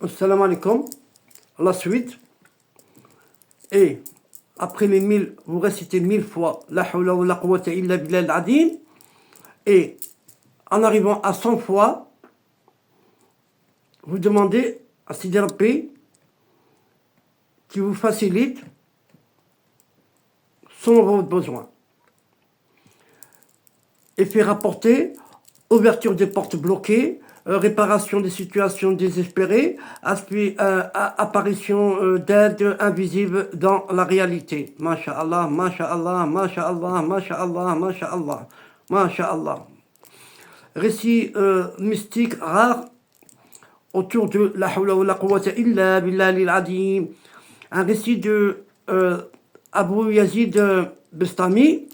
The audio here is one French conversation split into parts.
Assalamu alaikum. La suite. Et après les 1000, vous récitez 1000 fois La hawla wa la quwwata illa billah al-azim. Et en arrivant à 100 fois, vous demandez à Sidi Rabbi qui vous facilite selon votre besoin. Et fait rapporter ouverture des portes bloquées, réparation des situations désespérées, apparition d'aides invisibles dans la réalité. Masha'Allah, Masha'Allah, Masha'Allah, Masha'Allah, Masha'Allah, Masha'Allah. Récit mystique rare autour de La hawla wa la quwwata illa billah al-azim. Un récit de Abu Yazid Bistami.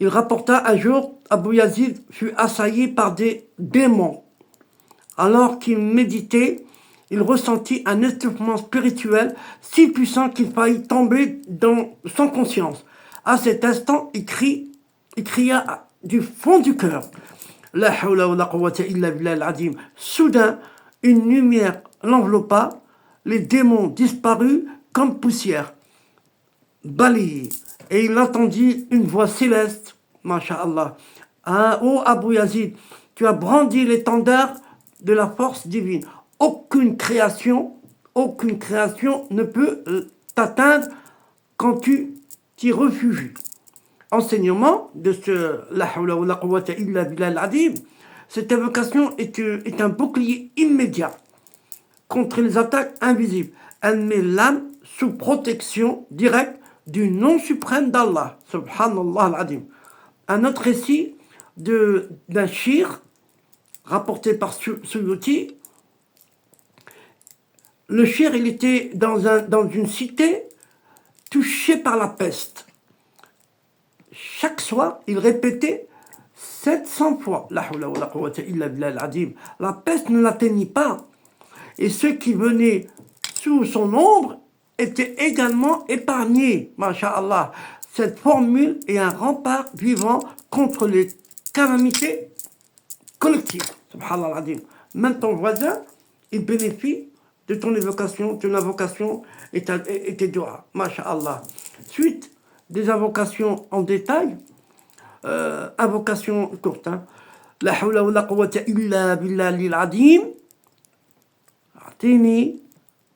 Il rapporta un jour, Abu Yazid fut assailli par des démons. Alors qu'il méditait, il ressentit un étouffement spirituel si puissant qu'il faillit tomber sans conscience. À cet instant, il cria du fond du cœur. La hawla wa la quwwata illa billah al-azim. Soudain, une lumière l'enveloppa, les démons disparus comme poussière, balayés. Et il entendit une voix céleste, masha'Allah. Ah, ô Abu Yazid, tu as brandi l'étendard de la force divine. Aucune création ne peut t'atteindre quand tu t'y refugies. Enseignement de ce La hawla wa la quwwata illa billah al-azim. Cette invocation est un bouclier immédiat contre les attaques invisibles. Elle met l'âme sous protection directe du nom suprême d'Allah, subhanallah al-azim. Un autre récit d'un shir rapporté par Suyuti. Le shir, il était dans une cité touchée par la peste. Chaque soir, il répétait 700 fois La hawla wa la quwwata illa billah al-azim. La peste ne l'atteignit pas. Et ceux qui venaient sous son ombre étaient également épargnés, masha'Allah. Cette formule est un rempart vivant contre les calamités collectives, subhanallah al-azim. Même ton voisin, il bénéficie de ton invocation et tes doigts, masha'Allah. Suite des invocations en détail, invocation courte, hein. La hawla wa la quwwata illa billah al-azim. أعطيني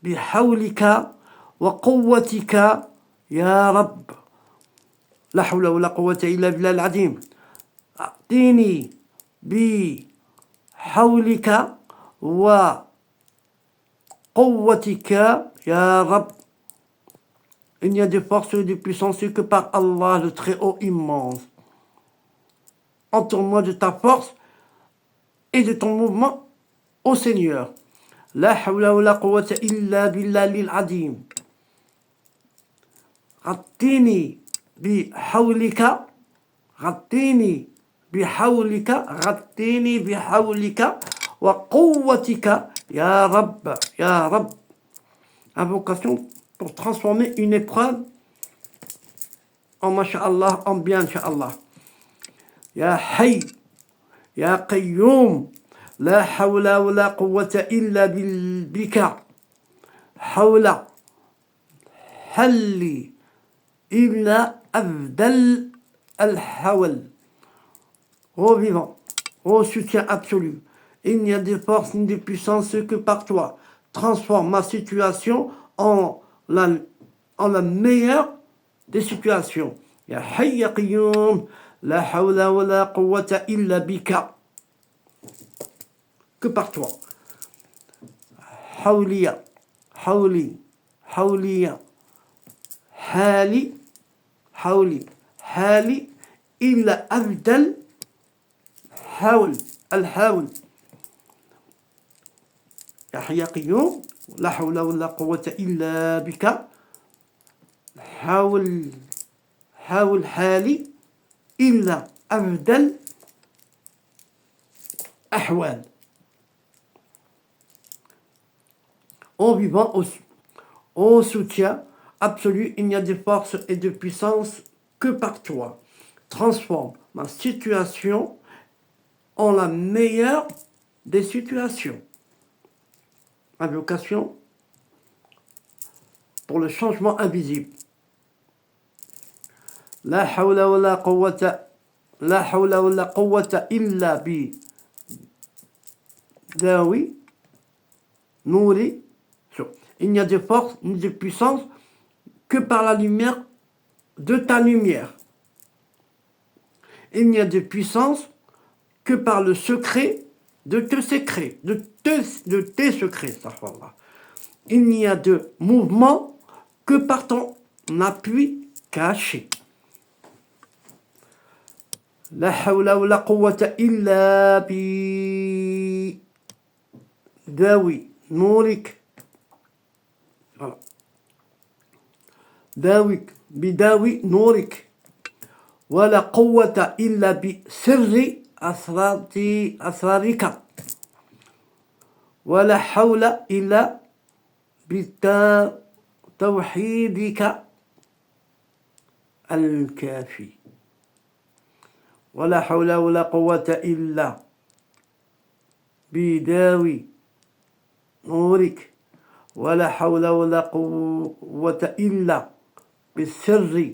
بحولك وقوتك يا رب. لا حول ولا قوة إلا بالله العظيم. أعطيني بحولك وقوتك يا رب. Il n'y a de force et de puissance que par Allah, le Très-Haut immense. Entoure-moi de ta force et de ton mouvement, ô Seigneur. La hawla wa la quwwata illa billah al-azim. غطيني بحولك غطيني بحولك وقوتك يا رب يا رب. Invocation pour transformer une épreuve en masha'Allah, en bien, insha'Allah. Ya Hayy, Ya Qayyum, La hawla wa la quwwata illa bika. Hawla, Halli, illa afdal al-hawl. Ô vivant, ô soutien absolu, il n'y a de force ni de puissance que par toi. Transforme ma situation en la meilleure des situations. Ya Hayy Ya Qayyum, la hawla wa la quwwata illa bika. Que par toi. Hawliya, Hawli, Hawliya, Hali, Hawli, Hali, illa afdal hawl, al-hawl. Ya Hayy Ya Qayyum, la hawla wa la quwwata illa bika. حاول حالي إلا أفضل أحوال. Ô vivant, ô soutien absolu, il n'y a de force et de puissance que par toi. Transforme ma situation en la meilleure des situations. invocation pour le changement invisible. La hawla wa la quwwata illa bi dawi nouri. Il n'y a de force ni de puissance que par la lumière de ta lumière. Il n'y a de puissance que par le secret de tes secrets, de tes secrets. Il n'y a de mouvement que par ton appui caché. La hawla wa la quwwata illa bi dawi nourik. Voilà. Bidawi nourik. Wa la quwwata illa bi sirri asrarika. Wa la hawla illa bi tawhidika al-kafi. ولا حول ولا قوة إلا بداوي نورك ولا حول ولا قوة إلا بالسر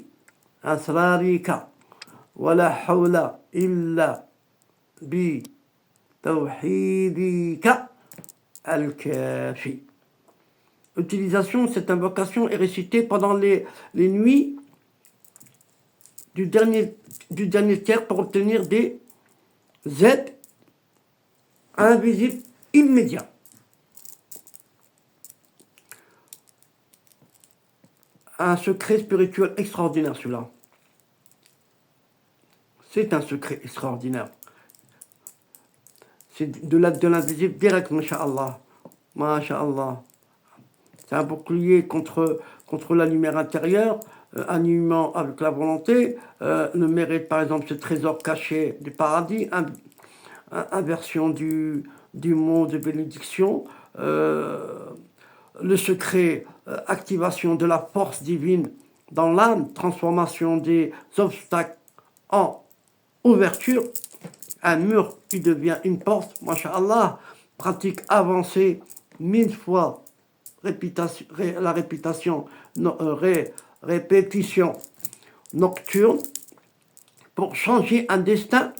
أسرارك ولا حول إلا بتوحيدك الكافي. Utilisation, cette invocation est récitée pendant les nuits du dernier tiers pour obtenir des aides invisibles immédiats. Un secret spirituel extraordinaire, celui-là. C'est un secret extraordinaire. C'est de l'invisible direct, masha'Allah. Masha'Allah. C'est un bouclier contre la lumière intérieure, animant avec la volonté, le mérite par exemple ce trésor caché du paradis, inversion du mot de bénédiction, le secret, activation de la force divine dans l'âme, transformation des obstacles en ouverture, un mur qui devient une porte, masha'Allah, pratique avancée 1000 fois, répétition nocturne pour changer un destin,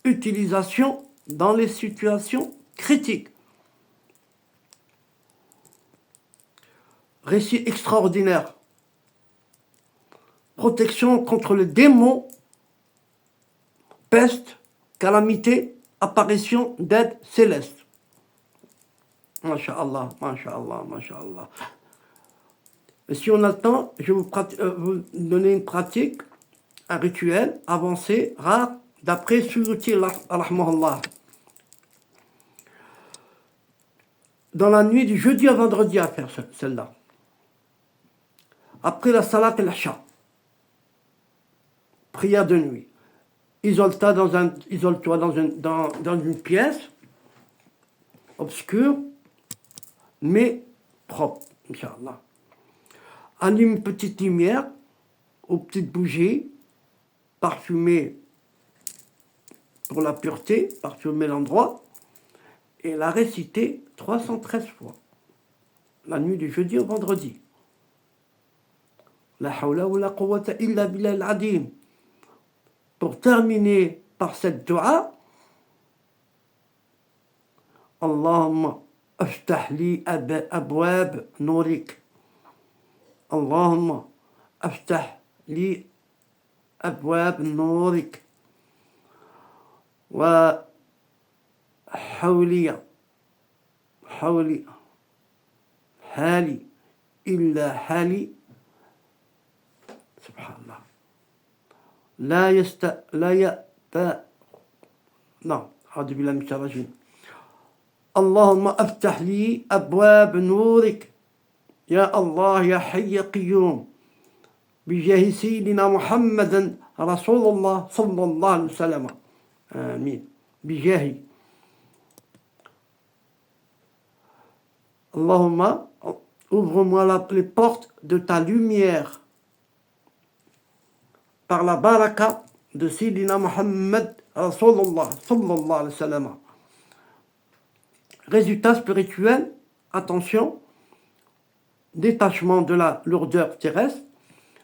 utilisation dans les situations critiques. Récit extraordinaire. Protection contre le démon, peste, calamité, apparition d'aide céleste. Masha'Allah, masha'Allah, masha'Allah. Si on a le temps, je vais vous donner une pratique, un rituel avancé, rare, d'après Suyuti, rahmahullah. Dans la nuit du jeudi à vendredi à faire celle-là. Après la salat al-Asha, prière de nuit. Isole-toi dans une pièce obscure, mais propre, Inch'Allah. Allume une petite lumière aux petites bougies, parfumée pour la pureté, parfumer l'endroit, et la réciter 313 fois, la nuit du jeudi au vendredi. La hawla wa la quwwata illa billah al-adim. Pour terminer par cette dua, Allahumma aftah li abwab nourik. اللهم افتح لي أبواب نورك وحولي حالي إلا حالي سبحان الله نعم أعوذ بالله من الشيطان الرجيم اللهم افتح لي أبواب نورك يا الله يا حي يا قيوم بجاه سيدنا محمد رسول الله صلى الله عليه وسلم آمين بجاه اللهم ouvre-moi les portes de ta lumière par la baraka de Sidina Muhammad Rasulullah sallallahu alayhi wa sallam. Résultat spirituel, attention, détachement de la lourdeur terrestre,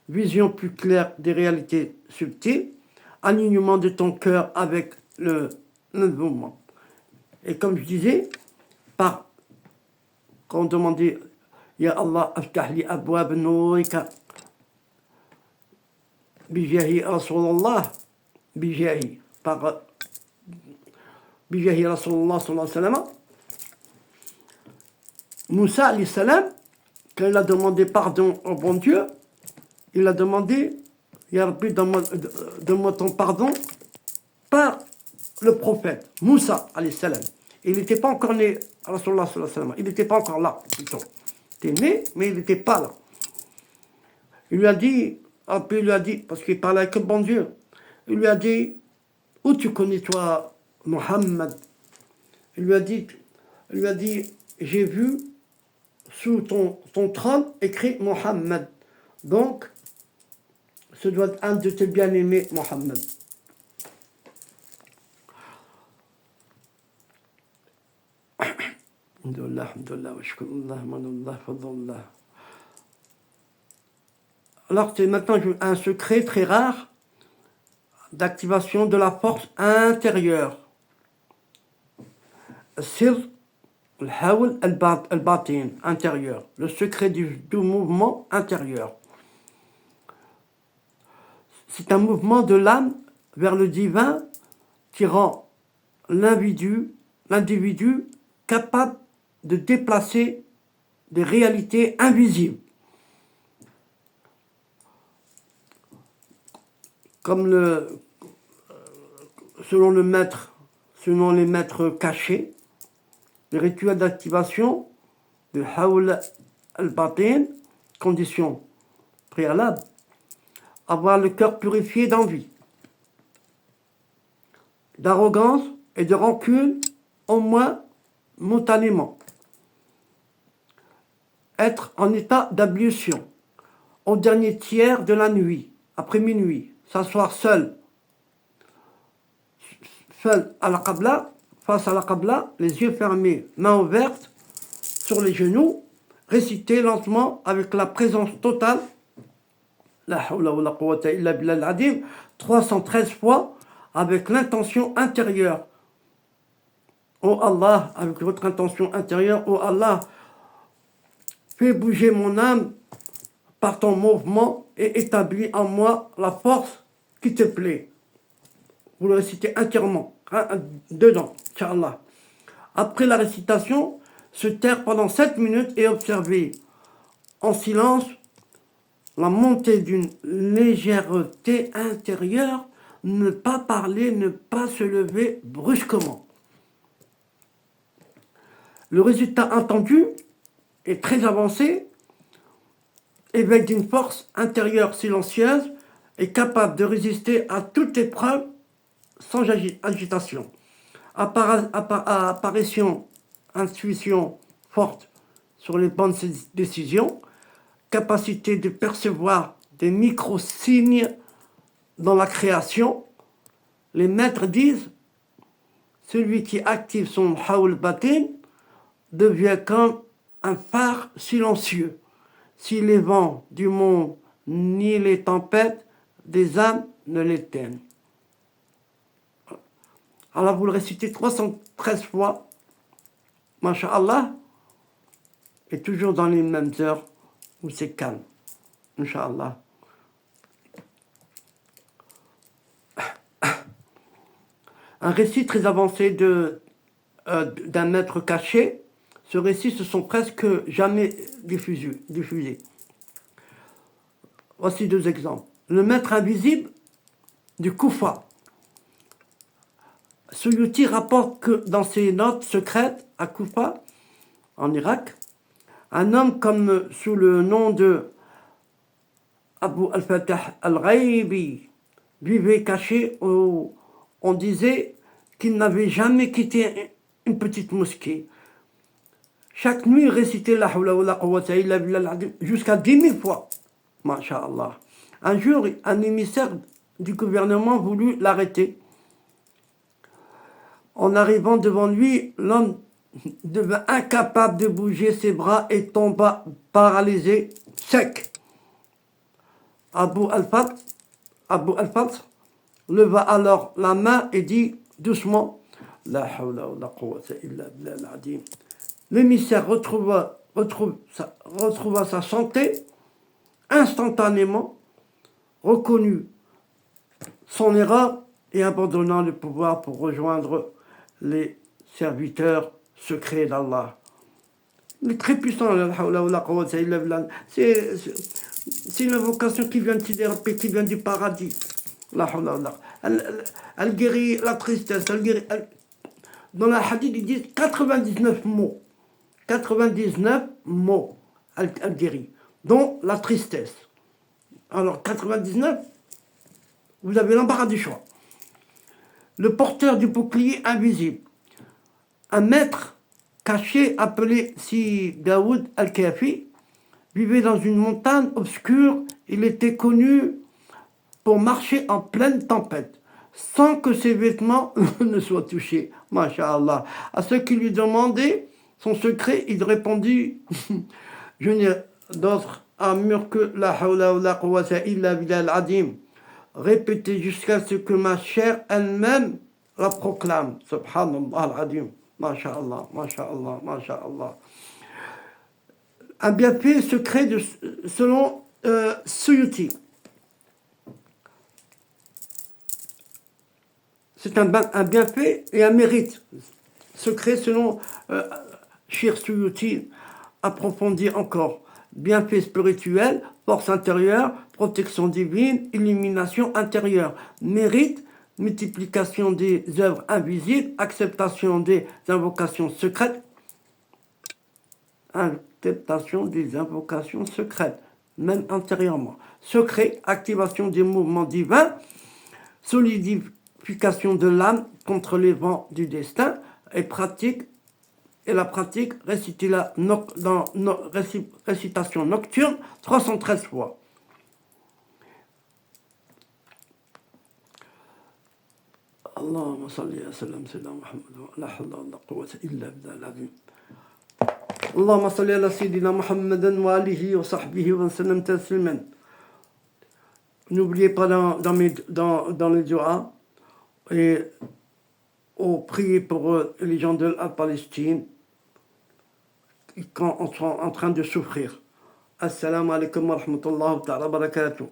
vision plus claire des réalités subtiles, alignement de ton cœur avec le mouvement. Et comme je disais, quand on demandait Ya Allah, aftah li abwab nourika, bijahi Rasulallah, bijahi, par bijahi Rasulallah sallallahu alayhi wa sallam, Moussa alayhi salam, quand il a demandé pardon au bon Dieu, il a demandé Ya Rabbi, donne-moi ton pardon par le prophète Moussa alayhi salam. Il n'était pas encore né, Rasulallah sallallahu alayhi wa sallam, il n'était pas encore là, plutôt. Il était né, mais il n'était pas là. Il lui a dit, après il lui a dit, parce qu'il parlait avec le bon Dieu, il lui a dit, où tu connais toi Mohammed? Il lui a dit, j'ai vu sous ton trône écrit Mohammed. Donc, ce doit être un de tes bien-aimés, Mohammed. Alhamdulillah, alhamdulillah, wa shukrullah, manullah, fadlullah. Alors, c'est maintenant un secret très rare d'activation de la force intérieure. Sir al-hawl al-batin, intérieur. Le secret du mouvement intérieur. C'est un mouvement de l'âme vers le divin qui rend l'individu capable de déplacer des réalités invisibles. Comme selon les maîtres cachés, les rituels d'activation de Hawl al-Batin, condition préalable, avoir le cœur purifié d'envie, d'arrogance et de rancune, au moins momentanément. Être en état d'ablution au dernier tiers de la nuit, après minuit, s'asseoir seul à la Qibla, face à la Qibla, les yeux fermés, mains ouvertes, sur les genoux, réciter lentement avec la présence totale, la hawla wa la quwwata illa billah al-adim, 313 fois, avec l'intention intérieure. Oh Allah, avec votre intention intérieure, oh Allah, fais bouger mon âme par ton mouvement et établis en moi la force qui te plaît. Vous le récitez entièrement, dedans, Inch'Allah. Après la récitation, se taire pendant 7 minutes et observer en silence la montée d'une légèreté intérieure, ne pas parler, ne pas se lever brusquement. Le résultat attendu est très avancé, éveil d'une force intérieure silencieuse et capable de résister à toute épreuve sans agitation. Apparition, intuition forte sur les bonnes décisions, capacité de percevoir des micro-signes dans la création. Les maîtres disent, celui qui active son hawl batin devient comme un phare silencieux. Si les vents du monde ni les tempêtes des âmes ne l'éteignent. Alors vous le récitez 313 fois, Masha'Allah, et toujours dans les mêmes heures où c'est calme, Inch'Allah. Un récit très avancé d'un maître caché. Ce récit se sont presque jamais diffusés. Voici 2 exemples. Le maître invisible du Koufa. Suyuti rapporte que dans ses notes secrètes à Koufa, en Irak, un homme comme sous le nom de Abu al-Fatah al-Ghaibi vivait caché où on disait qu'il n'avait jamais quitté une petite mosquée. Chaque nuit, il récitait la hawla wa la quwwata illa billah jusqu'à 10 000 fois. Masha'Allah. Un jour, un émissaire du gouvernement voulut l'arrêter. En arrivant devant lui, l'homme devint incapable de bouger ses bras et tomba paralysé, sec. Abu al-Fath leva alors la main et dit doucement, La hawla wa la quwwata illa billah al-azim. L'émissaire retrouva sa santé instantanément, reconnut son erreur et abandonnant le pouvoir pour rejoindre les serviteurs secrets d'Allah. Il est très puissant, c'est une invocation qui vient de Sidérapé, qui vient du paradis. Elle guérit la tristesse, dans la hadith, ils disent 99 mots. 99 mots, elle guérit, dont la tristesse. Alors, 99, vous avez l'embarras du choix. Le porteur du bouclier invisible, un maître caché appelé Si Daoud al-Kafi, vivait dans une montagne obscure. Il était connu pour marcher en pleine tempête, sans que ses vêtements ne soient touchés. Masha'Allah. À ceux qui lui demandaient son secret, il répondit Je n'ai d'autre armure que la hawla wa la quwwata illa billah al-azim. Répétez jusqu'à ce que ma chair elle-même la proclame. Subhanallah al-azim. Masha'Allah, Masha'Allah, Masha'Allah. Un bienfait secret selon Suyuti. C'est un bienfait et un mérite secret selon Shir Suyuti. Approfondi encore. Bienfait spirituel, force intérieure, protection divine, illumination intérieure. Mérite, multiplication des œuvres invisibles, acceptation des invocations secrètes. Acceptation des invocations secrètes, même antérieurement. Secret, activation des mouvements divins, solidification de l'âme contre les vents du destin, et la pratique, récitation nocturne 313 fois. Allahumma salli wa sallam sayyidina Muhammad wa la hawla wa la quwwata illa billah al-azim. اللهم صل على سيدنا محمد وآله وصحبه وسلم تسليما. N'oubliez pas dans les duas et prier pour les gens de la Palestine quand on sont en train de souffrir. Assalamu alaikum wa rahmatullahi wa barakatuh.